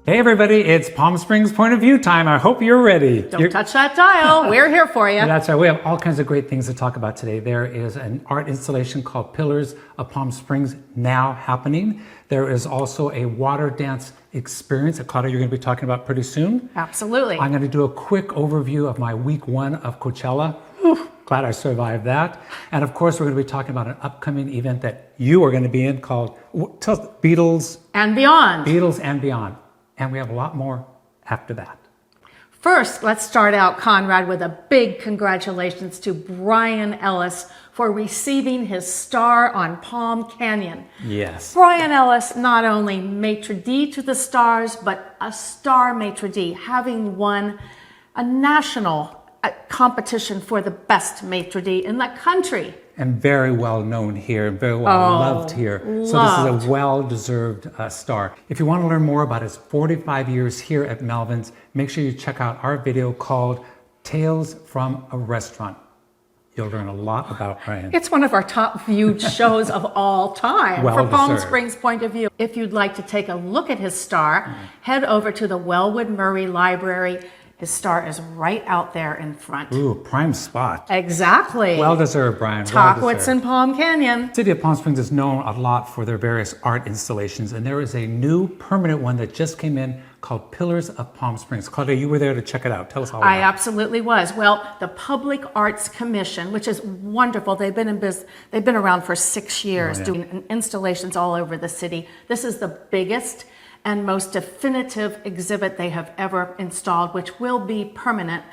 Hey everybody, it's Palm Springs Point of View time. I hope you're ready. Don't touch that dial. We're here for you. That's right. We have all kinds of great things to talk about today. There is an art installation called Pillars of Palm Springs now happening. There is also a water dance experience that, Claudia, you're going to be talking about pretty soon. Absolutely. I'm going to do a quick overview of my week 1 of Coachella. Glad I survived that. And of course, we're going to be talking about an upcoming event that you are going to be in called Beatles and Beyond. Beatles and Beyond. And we have a lot more after that. First, let's start out, Conrad, with a big congratulations to Brian Ellis for receiving his star on Palm Canyon. Yes. Brian Ellis, not only maitre d' to the stars, but a star maitre d', having won a national competition for the best maitre d' in the country. And very well known here, very well loved here. So this is a well-deserved star. If you want to learn more about his 45 years here at Melvin's, make sure you check out our video called Tales from a Restaurant. You'll learn a lot about Brian. It's one of our top viewed shows of all time Well from Palm deserved. Springs Point of View. If you'd like to take a look at his star, head over to the Wellwood Murray Library. His star is right out there in front. Ooh, prime spot. Exactly. Well deserved, Brian. Tahquitz and Palm Canyon. The city of Palm Springs is known a lot for their various art installations, and there is a new permanent one that just came in called Pillars of Palm Springs. Claudia, you were there to check it out. Tell us all about it. I absolutely was. Well, the Public Arts Commission, which is wonderful. They've been around for 6 years doing installations all over the city. This is the biggest and most definitive exhibit they have ever installed, which will be permanent.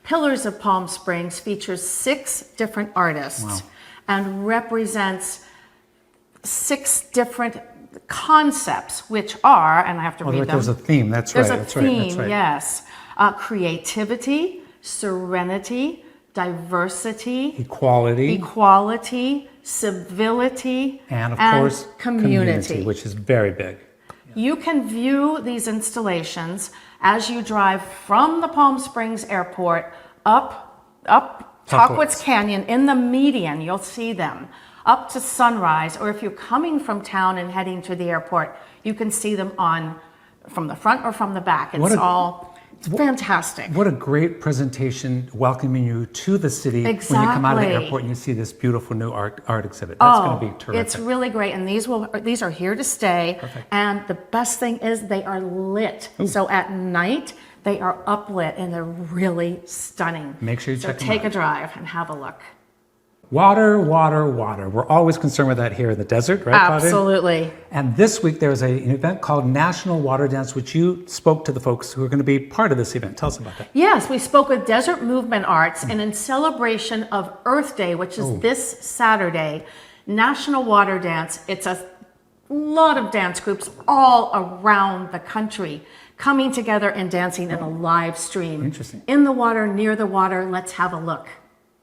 Pillars of Palm Springs features 6 different artists and represents 6 different concepts, which are, and I have to read them. There's a theme, that's right. There's a theme, yes. Creativity, serenity, diversity, equality, civility, and of course, community, which is very big. You can view these installations as you drive from the Palm Springs Airport up Tahquitz Canyon in the median. You'll see them up to sunrise, or if you're coming from town and heading to the airport, you can see them from the front or from the back. It's fantastic. What a great presentation welcoming you to the city when you come out of the airport and you see this beautiful new art exhibit. That's going to be terrific. It's really great, and these are here to stay. Perfect. And the best thing is they are lit. Ooh. So at night they are uplit and they're really stunning. Make sure you check them out. So take a drive and have a look. Water, water, water. We're always concerned with that here in the desert, right, Claudia? Absolutely. And this week there's an event called National Water Dance, which you spoke to the folks who are going to be part of this event. Tell us about that. Yes, we spoke with Desert Movement Arts, and in celebration of Earth Day, which is this Saturday, National Water Dance. It's a lot of dance groups all around the country coming together and dancing in a live stream. Interesting. In the water, near the water. Let's have a look.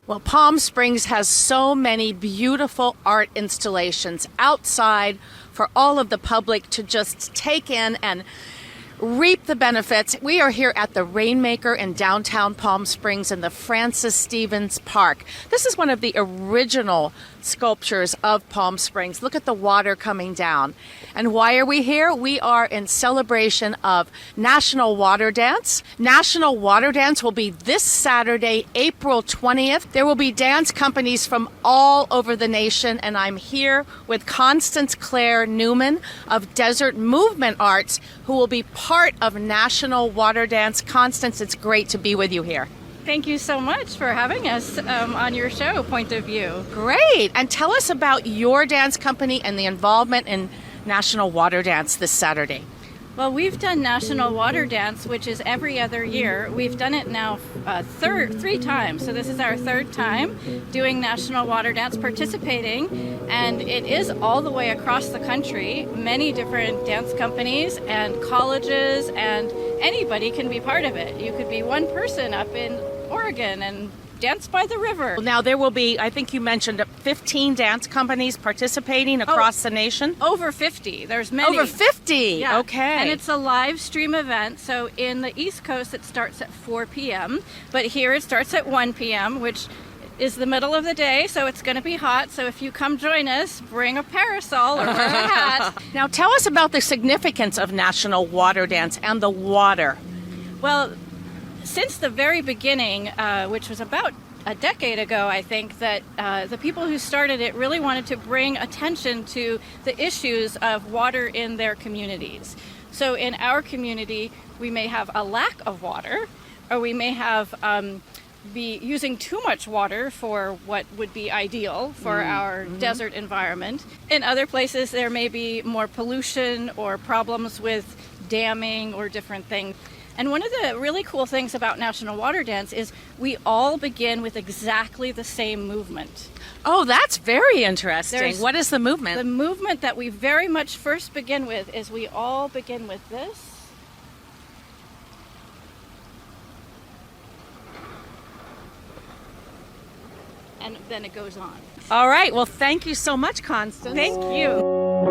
Well, Palm Springs has so many beautiful art installations outside for all of the public to just take in and reap the benefits. We are here at the Rainmaker in downtown Palm Springs in the Francis Stevens Park. This is one of the original sculptures of Palm Springs. Look at the water coming down. And why are we here? We are in celebration of National Water Dance. National Water Dance will be this Saturday, April 20th. There will be dance companies from all over the nation, and I'm here with Constance Clare-Newman of Desert Movement Arts, who will be part of National Water Dance. Constance, it's great to be with you here. Thank you so much for having us on your show, Point of View. Great. And tell us about your dance company and the involvement in National Water Dance this Saturday. Well, we've done National Water Dance, which is every other year. We've done it now 3 times. So this is our 3rd time doing National Water Dance, participating. And it is all the way across the country. Many different dance companies and colleges, and anybody can be part of it. You could be one person up in Oregon and dance by the river. Now there will be, I think you mentioned 15 dance companies participating across the nation? Over 50. There's many. Over 50? Yeah. Okay. And it's a live stream event. So in the East Coast it starts at 4 p.m. But here it starts at 1 p.m., which is the middle of the day, so it's going to be hot. So if you come join us, bring a parasol or wear a hat. Now tell us about the significance of National Water Dance and the water. Well, since the very beginning, which was about a decade ago, I think, that the people who started it really wanted to bring attention to the issues of water in their communities. So in our community, we may have a lack of water, or we may have be using too much water for what would be ideal for our desert environment. In other places, there may be more pollution or problems with damming or different things. And one of the really cool things about National Water Dance is we all begin with exactly the same movement. Oh, that's very interesting. What is the movement? The movement that we very much first begin with is we all begin with this. And then it goes on. All right. Well, thank you so much, Constance. Thank you.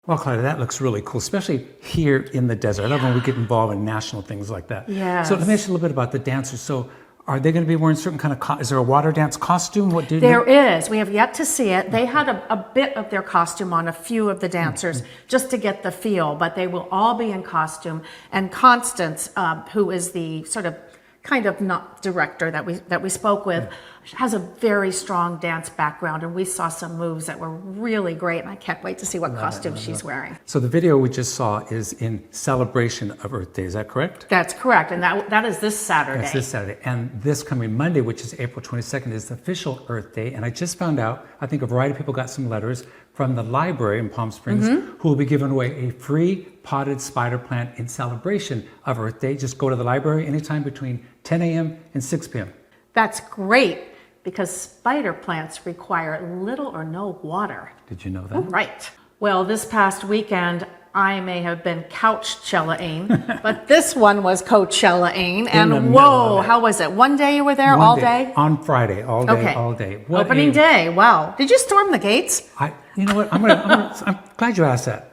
Well, Claudia, that looks really cool, especially here in the desert. I love when we get involved in national things like that. Yes. So let me ask you a little bit about the dancers. So are they going to be wearing certain kind of, is there a water dance costume? What do you There is. We have yet to see it. They had a bit of their costume on a few of the dancers just to get the feel, but they will all be in costume. And Constance, who is the sort of kind of not director that we spoke with, has a very strong dance background, and we saw some moves that were really great, and I can't wait to see what costume she's wearing. So the video we just saw is in celebration of Earth Day, is that correct? That's correct, and that is this Saturday. That's this Saturday. And this coming Monday, which is April 22nd, is the official Earth Day. And I just found out, I think a variety of people got some letters from the library in Palm Springs who will be giving away a free potted spider plant in celebration of Earth Day. Just go to the library anytime between 10 a.m. and 6 p.m. That's great, because spider plants require little or no water. Did you know that? Right. Well, this past weekend, I may have been Couchella-ing, but this one was Coachella-ing. And whoa, how was it? One day you were there, all day? On Friday, all day, Okay. all day. Opening day, wow. Did you storm the gates? You know what? I'm glad you asked that.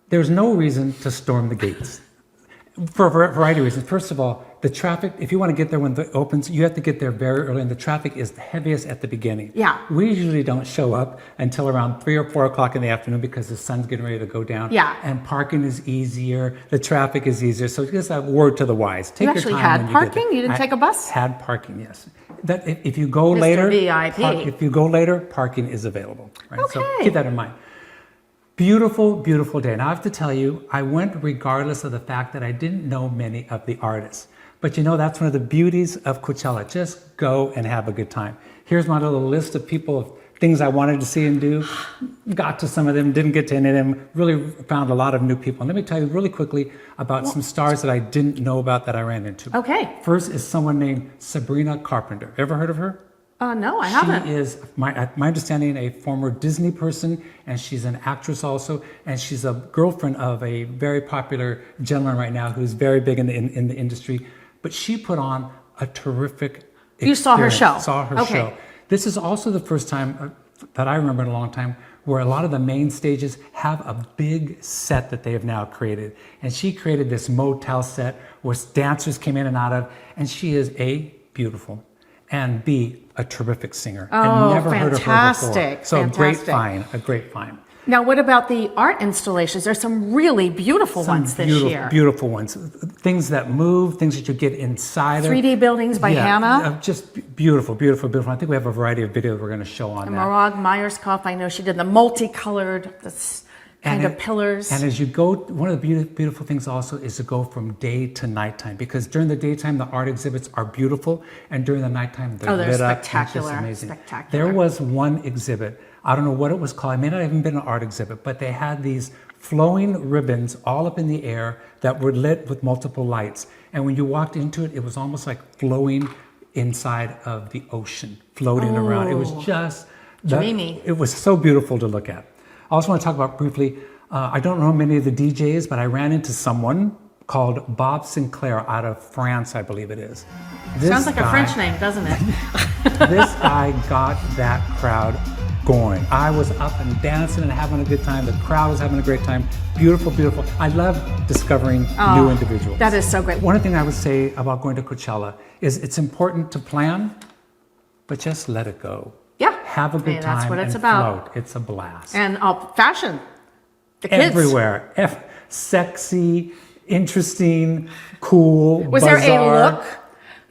There's no reason to storm the gates for a variety of reasons. First of all, the traffic, if you want to get there when it opens, you have to get there very early, and the traffic is the heaviest at the beginning. Yeah. We usually don't show up until around 3 or 4 o'clock in the afternoon because the sun's getting ready to go down. Yeah. And parking is easier, the traffic is easier. So just a word to the wise. Take You your actually time had when you get parking? there. You didn't take a bus? Had parking, yes. That if you go Mr. later, VIP. if you go later, parking is available. Right? So Okay. keep that in mind. Beautiful, beautiful day. Now I have to tell you, I went regardless of the fact that I didn't know many of the artists. But you know, that's one of the beauties of Coachella. Just go and have a good time. Here's my little list of people, things I wanted to see and do. Got to some of them, didn't get to any of them. Really found a lot of new people. And let me tell you really quickly about some stars that I didn't know about that I ran into. Okay. First is someone named Sabrina Carpenter. Ever heard of her? No, I haven't. She is, my understanding, a former Disney person, and she's an actress also, and she's a girlfriend of a very popular gentleman right now who's very big in the industry. But she put on a terrific experience. You saw her show? Saw her Okay. show. This is also the first time that I remember in a long time where a lot of the main stages have a big set that they have now created. And she created this motel set where dancers came in and out of, and she is A, beautiful, and B, a terrific singer. Oh, I'd never heard of her fantastic, before. So fantastic. a great find. Now, what about the art installations? There's some really beautiful ones this year. Beautiful ones. Things that move, things that you get inside of. 3D buildings by Hannah. Just beautiful, beautiful, beautiful. I think we have a variety of videos we're going to show on And that. Morag Myerscough, I know she did the multicolored kind of pillars. And as you go, one of the beautiful things also is to go from day to nighttime, because during the daytime, the art exhibits are beautiful, and during the nighttime, they're lit up. Spectacular. And it's just amazing. Spectacular. There was one exhibit, I don't know what it was called, it may not have even been an art exhibit, but they had these flowing ribbons all up in the air that were lit with multiple lights. And when you walked into it, it was almost like flowing inside of the ocean, floating around. It was just Dreamy. It was so beautiful to look at. I also want to talk about briefly, I don't know many of the DJs, but I ran into someone called Bob Sinclair out of France, I believe it is. Sounds like a French name, doesn't it? This guy got that crowd going. I was up and dancing and having a good time. The crowd was having a great time. Beautiful, beautiful. I love discovering new individuals. That is so great. One thing I would say about going to Coachella is it's important to plan, but just let it go. Yeah. Have a good time. That's what it's and about. Float. It's a blast. And fashion. The kids. Everywhere. Sexy, interesting, cool, Was bizarre. there a look?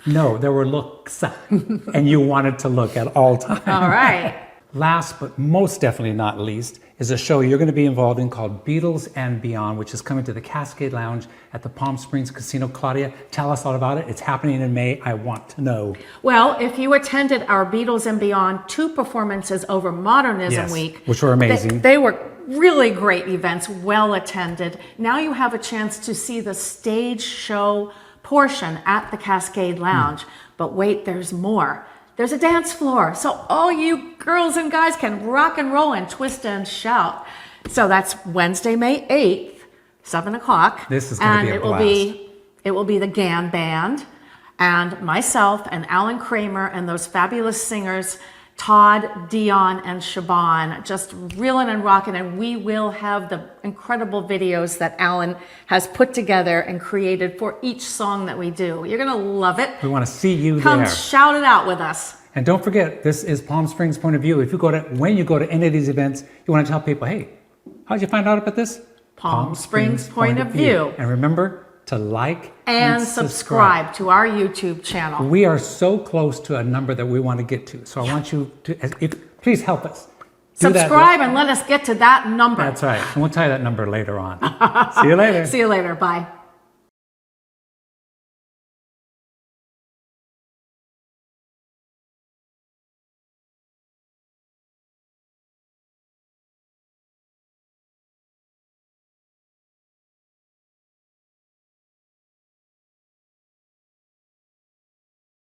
No, there were looks. And you wanted to look at all times. All right. Last but most definitely not least is a show you're going to be involved in called Beatles and Beyond, which is coming to the Cascade Lounge at the Palm Springs Casino. Claudia, tell us all about it. It's happening in May. I want to know. Well, if you attended our Beatles and Beyond 2 performances over Modernism Yes, Week, which were amazing. They were really great events, well attended. Now you have a chance to see the stage show portion at the Cascade Lounge. But wait, there's more. There's a dance floor, so all you girls and guys can rock and roll and twist and shout. So that's Wednesday, May 8th, 7 o'clock. This is going to be a blast. It will be the GAN Band and myself and Alan Kramer and those fabulous singers, Todd, Dion, and Shaban, just reeling and rocking. And we will have the incredible videos that Alan has put together and created for each song that we do. You're going to love it. We want to see you Come there. shout it out with us. And don't forget, this is Palm Springs Point of View. When you go to any of these events, you want to tell people, hey, how'd you find out about this? Palm Springs Point of View. And remember to like And subscribe to our YouTube channel. We are so close to a number that we want to get to. So I want you to, please help us. Do that. Subscribe and let us get to that number. That's right. And we'll tell you that number later on. See you later. See you later. Bye.